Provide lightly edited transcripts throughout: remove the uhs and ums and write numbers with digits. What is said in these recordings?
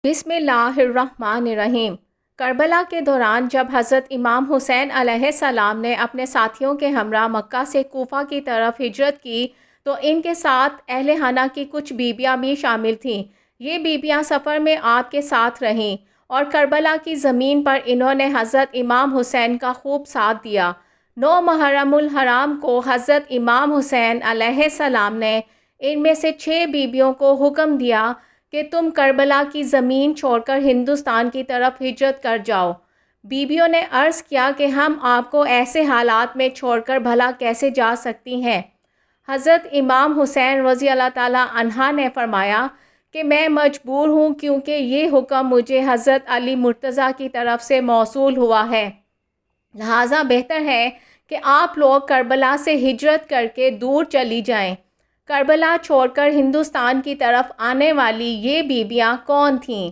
بسم اللہ الرحمن الرحیم۔ کربلا کے دوران جب حضرت امام حسین علیہ السلام نے اپنے ساتھیوں کے ہمراہ مکہ سے کوفہ کی طرف ہجرت کی تو ان کے ساتھ اہل خانہ کی کچھ بیویاں بھی شامل تھیں۔ یہ بیویاں سفر میں آپ کے ساتھ رہیں اور کربلا کی زمین پر انہوں نے حضرت امام حسین کا خوب ساتھ دیا۔ 9 محرم الحرام کو حضرت امام حسین علیہ السلام نے ان میں سے 6 بیویوں کو حکم دیا کہ تم کربلا کی زمین چھوڑ کر ہندوستان کی طرف ہجرت کر جاؤ۔ بیویوں نے عرض کیا کہ ہم آپ کو ایسے حالات میں چھوڑ کر بھلا کیسے جا سکتی ہیں؟ حضرت امام حسین رضی اللہ تعالیٰ عنہ نے فرمایا کہ میں مجبور ہوں، کیونکہ یہ حکم مجھے حضرت علی مرتضیٰ کی طرف سے موصول ہوا ہے، لہٰذا بہتر ہے کہ آپ لوگ کربلا سے ہجرت کر کے دور چلی جائیں۔ کربلا چھوڑ کر ہندوستان کی طرف آنے والی یہ بیویاں کون تھیں؟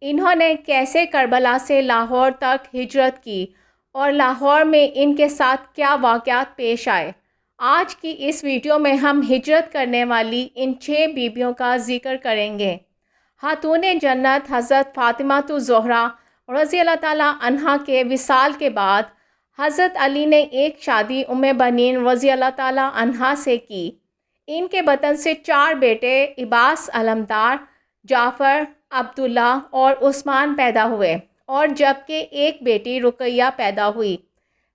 انہوں نے کیسے کربلا سے لاہور تک ہجرت کی اور لاہور میں ان کے ساتھ کیا واقعات پیش آئے؟ آج کی اس ویڈیو میں ہم ہجرت کرنے والی ان 6 بیویوں کا ذکر کریں گے۔ خاتون جنت حضرت فاطمہ الزہرا رضی اللہ تعالیٰ عنہا کے وصال کے بعد حضرت علی نے ایک شادی ام بنین رضی اللہ تعالیٰ عنہا سے کی۔ ان کے بطن سے 4 بیٹے عباس، علمدار، جعفر، عبداللہ اور عثمان پیدا ہوئے، اور جبکہ ایک بیٹی رقیہ پیدا ہوئی،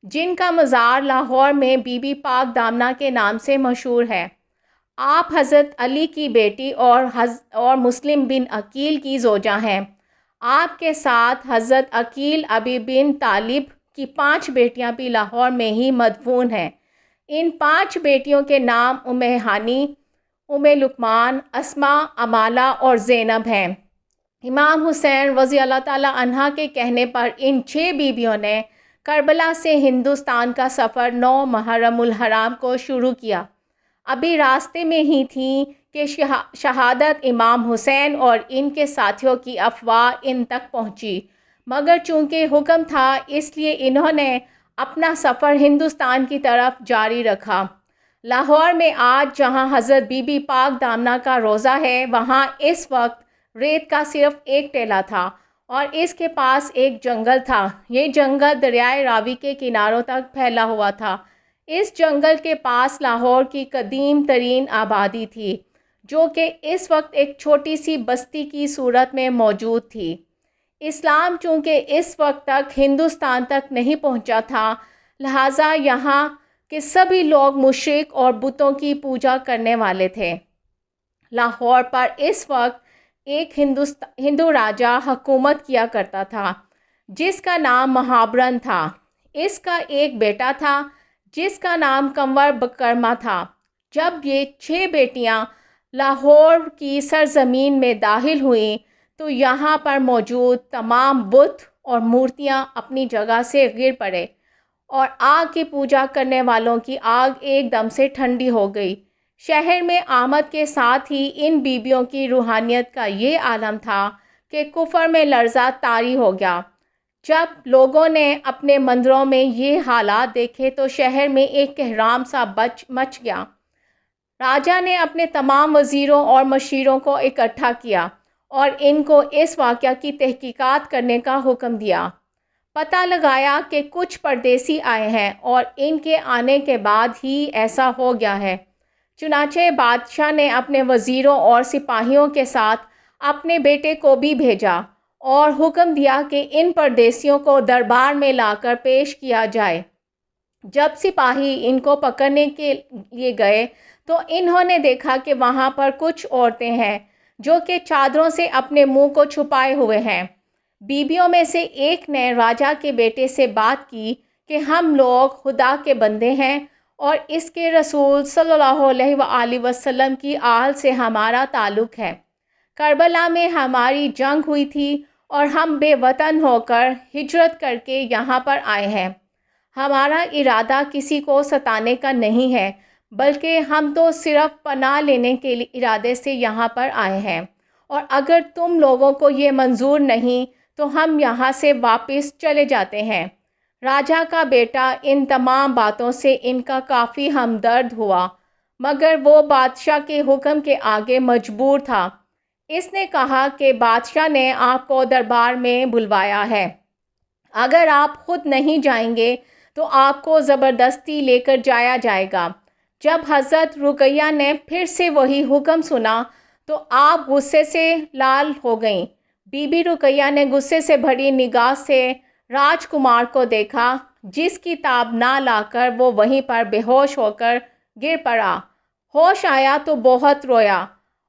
جن کا مزار لاہور میں بی بی پاک دامنہ کے نام سے مشہور ہے۔ آپ حضرت علی کی بیٹی اور مسلم بن عقیل کی زوجہ ہیں۔ آپ کے ساتھ حضرت عقیل ابی بن طالب کی 5 بیٹیاں بھی لاہور میں ہی مدفون ہیں۔ ان 5 بیٹیوں کے نام ام ہانی، ام لقمان، اسماء، امالہ اور زینب ہیں۔ امام حسین رضی اللہ تعالیٰ عنہ کے کہنے پر ان 6 بیویوں نے کربلا سے ہندوستان کا سفر 9 محرم الحرام کو شروع کیا۔ ابھی راستے میں ہی تھیں کہ شہادت امام حسین اور ان کے ساتھیوں کی افواہ ان تک پہنچی، مگر چونکہ حکم تھا اس لیے انہوں نے اپنا سفر ہندوستان کی طرف جاری رکھا۔ لاہور میں آج جہاں حضرت بی بی پاک دامنہ کا روضہ ہے، وہاں اس وقت ریت کا صرف ایک ٹیلہ تھا اور اس کے پاس ایک جنگل تھا۔ یہ جنگل دریائے راوی کے کناروں تک پھیلا ہوا تھا۔ اس جنگل کے پاس لاہور کی قدیم ترین آبادی تھی، جو کہ اس وقت ایک چھوٹی سی بستی کی صورت میں موجود تھی۔ اسلام چونکہ اس وقت تک ہندوستان تک نہیں پہنچا تھا، لہٰذا یہاں کے سبھی لوگ مشرک اور بتوں کی پوجا کرنے والے تھے۔ لاہور پر اس وقت ایک ہندو راجہ حکومت کیا کرتا تھا، جس کا نام مہابرن تھا۔ اس کا ایک بیٹا تھا جس کا نام کنور بکرما تھا۔ جب یہ 6 بیٹیاں لاہور کی سرزمین میں داخل ہوئیں تو یہاں پر موجود تمام بت اور مورتیاں اپنی جگہ سے گر پڑے اور آگ کی پوجا کرنے والوں کی آگ ایک دم سے ٹھنڈی ہو گئی۔ شہر میں آمد کے ساتھ ہی ان بیویوں کی روحانیت کا یہ عالم تھا کہ کفر میں لرزہ طاری ہو گیا۔ جب لوگوں نے اپنے مندروں میں یہ حالات دیکھے تو شہر میں ایک کہرام سا مچ گیا۔ راجہ نے اپنے تمام وزیروں اور مشیروں کو اکٹھا کیا اور ان کو اس واقعہ کی تحقیقات کرنے کا حکم دیا۔ پتہ لگایا کہ کچھ پردیسی آئے ہیں اور ان کے آنے کے بعد ہی ایسا ہو گیا ہے۔ چنانچہ بادشاہ نے اپنے وزیروں اور سپاہیوں کے ساتھ اپنے بیٹے کو بھی بھیجا اور حکم دیا کہ ان پردیسیوں کو دربار میں لا کر پیش کیا جائے۔ جب سپاہی ان کو پکڑنے کے لیے گئے تو انہوں نے دیکھا کہ وہاں پر کچھ عورتیں ہیں جو کہ چادروں سے اپنے منہ کو چھپائے ہوئے ہیں۔ بیویوں میں سے ایک نے راجہ کے بیٹے سے بات کی کہ ہم لوگ خدا کے بندے ہیں اور اس کے رسول صلی اللہ علیہ وآلہ وسلم کی آل سے ہمارا تعلق ہے۔ کربلا میں ہماری جنگ ہوئی تھی اور ہم بے وطن ہو کر ہجرت کر کے یہاں پر آئے ہیں۔ ہمارا ارادہ کسی کو ستانے کا نہیں ہے، بلکہ ہم تو صرف پناہ لینے کے ارادے سے یہاں پر آئے ہیں، اور اگر تم لوگوں کو یہ منظور نہیں تو ہم یہاں سے واپس چلے جاتے ہیں۔ راجہ کا بیٹا ان تمام باتوں سے ان کا کافی ہمدرد ہوا، مگر وہ بادشاہ کے حکم کے آگے مجبور تھا۔ اس نے کہا کہ بادشاہ نے آپ کو دربار میں بلوایا ہے، اگر آپ خود نہیں جائیں گے تو آپ کو زبردستی لے کر جایا جائے گا۔ جب حضرت رقیہ نے پھر سے وہی حکم سنا تو آپ غصے سے لال ہو گئیں۔ بی بی رقیہ نے غصے سے بھری نگاہ سے راجکمار کو دیکھا، جس کی تاب نہ لا کر وہ وہیں پر بے ہوش ہو کر گر پڑا۔ ہوش آیا تو بہت رویا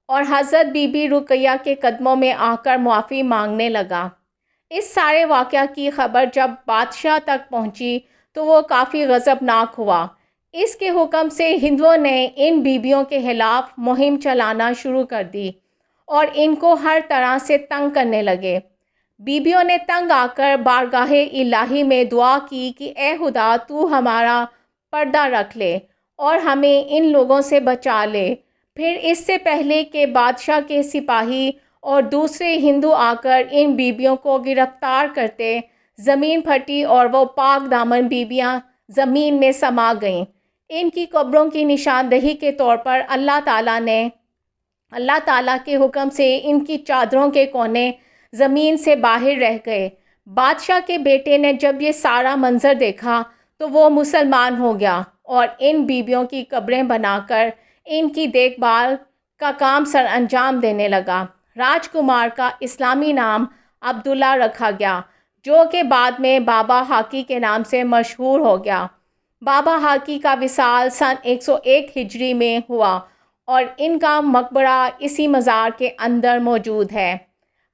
اور حضرت بی بی رقیہ کے قدموں میں آ کر معافی مانگنے لگا۔ اس سارے واقعہ کی خبر جب بادشاہ تک پہنچی تو وہ کافی غضبناک ہوا۔ اس کے حکم سے ہندوؤں نے ان بیبیوں کے خلاف مہم چلانا شروع کر دی اور ان کو ہر طرح سے تنگ کرنے لگے۔ بیبیوں نے تنگ آ کر بارگاہ الہی میں دعا کی کہ اے خدا، تو ہمارا پردہ رکھ لے اور ہمیں ان لوگوں سے بچا لے۔ پھر اس سے پہلے کہ بادشاہ کے سپاہی اور دوسرے ہندو آ کر ان بیبیوں کو گرفتار کرتے، زمین پھٹی اور وہ پاک دامن بیبیاں زمین میں سما گئیں۔ ان کی قبروں کی نشاندہی کے طور پر اللہ تعالیٰ کے حکم سے ان کی چادروں کے کونے زمین سے باہر رہ گئے۔ بادشاہ کے بیٹے نے جب یہ سارا منظر دیکھا تو وہ مسلمان ہو گیا اور ان بیبیوں کی قبریں بنا کر ان کی دیکھ بھال کا کام سر انجام دینے لگا۔ راجکمار کا اسلامی نام عبداللہ رکھا گیا، جو کہ بعد میں بابا حاکی کے نام سے مشہور ہو گیا۔ بابا حاکی کا وصال سن 101 ہجری میں ہوا اور ان کا مقبرہ اسی مزار کے اندر موجود ہے۔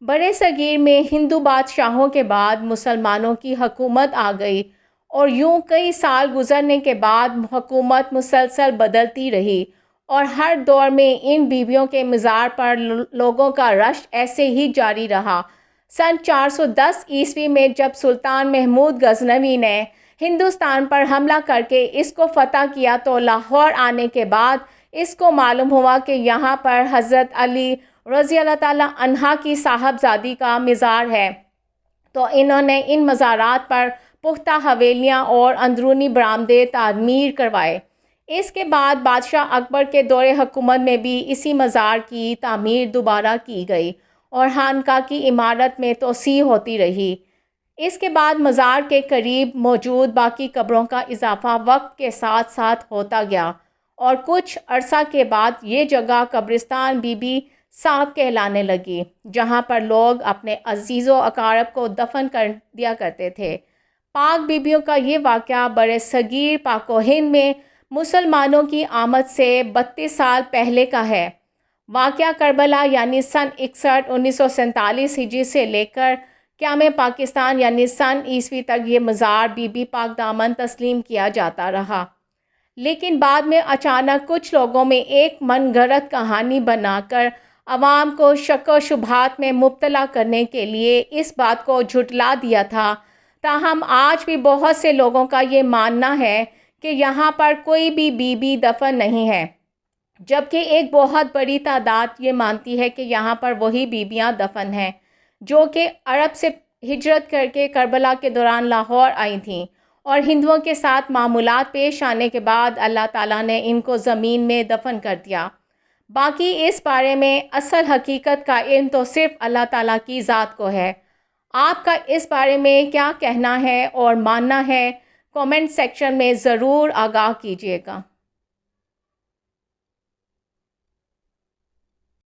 برِ صغیر میں ہندو بادشاہوں کے بعد مسلمانوں کی حکومت آ گئی اور یوں کئی سال گزرنے کے بعد حکومت مسلسل بدلتی رہی اور ہر دور میں ان بیبیوں کے مزار پر لوگوں کا رش ایسے ہی جاری رہا۔ سن 410 عیسوی میں جب سلطان محمود غزنوی نے ہندوستان پر حملہ کر کے اس کو فتح کیا تو لاہور آنے کے بعد اس کو معلوم ہوا کہ یہاں پر حضرت علی رضی اللہ تعالیٰ عنہ کی صاحبزادی کا مزار ہے، تو انہوں نے ان مزارات پر پختہ حویلیاں اور اندرونی برآمدے تعمیر کروائے۔ اس کے بعد بادشاہ اکبر کے دور حکومت میں بھی اسی مزار کی تعمیر دوبارہ کی گئی اور خانقاہ کی عمارت میں توسیع ہوتی رہی۔ اس کے بعد مزار کے قریب موجود باقی قبروں کا اضافہ وقت کے ساتھ ساتھ ہوتا گیا اور کچھ عرصہ کے بعد یہ جگہ قبرستان بی بی صاحب کہلانے لگی، جہاں پر لوگ اپنے عزیز و اقارب کو دفن کر دیا کرتے تھے۔ پاک بیبیوں کا یہ واقعہ برِ صغیر پاک و ہند میں مسلمانوں کی آمد سے 32 سال پہلے کا ہے۔ واقعہ کربلا یعنی سن 61 1947 ہجری سے لے کر قیام پاکستان یعنی سن عیسوی تک یہ مزار بی بی پاک دامن تسلیم کیا جاتا رہا، لیکن بعد میں اچانک کچھ لوگوں میں ایک من گھڑت کہانی بنا کر عوام کو شک و شبہات میں مبتلا کرنے کے لیے اس بات کو جھٹلا دیا تھا۔ تاہم آج بھی بہت سے لوگوں کا یہ ماننا ہے کہ یہاں پر کوئی بھی بی بی دفن نہیں ہے، جبکہ ایک بہت بڑی تعداد یہ مانتی ہے کہ یہاں پر وہی بیبیاں دفن ہیں جو کہ عرب سے ہجرت کر کے کربلا کے دوران لاہور آئی تھیں اور ہندوؤں کے ساتھ معاملات پیش آنے کے بعد اللہ تعالیٰ نے ان کو زمین میں دفن کر دیا۔ باقی اس بارے میں اصل حقیقت کا علم تو صرف اللہ تعالیٰ کی ذات کو ہے۔ آپ کا اس بارے میں کیا کہنا ہے اور ماننا ہے، کامنٹ سیکشن میں ضرور آگاہ کیجیے گا۔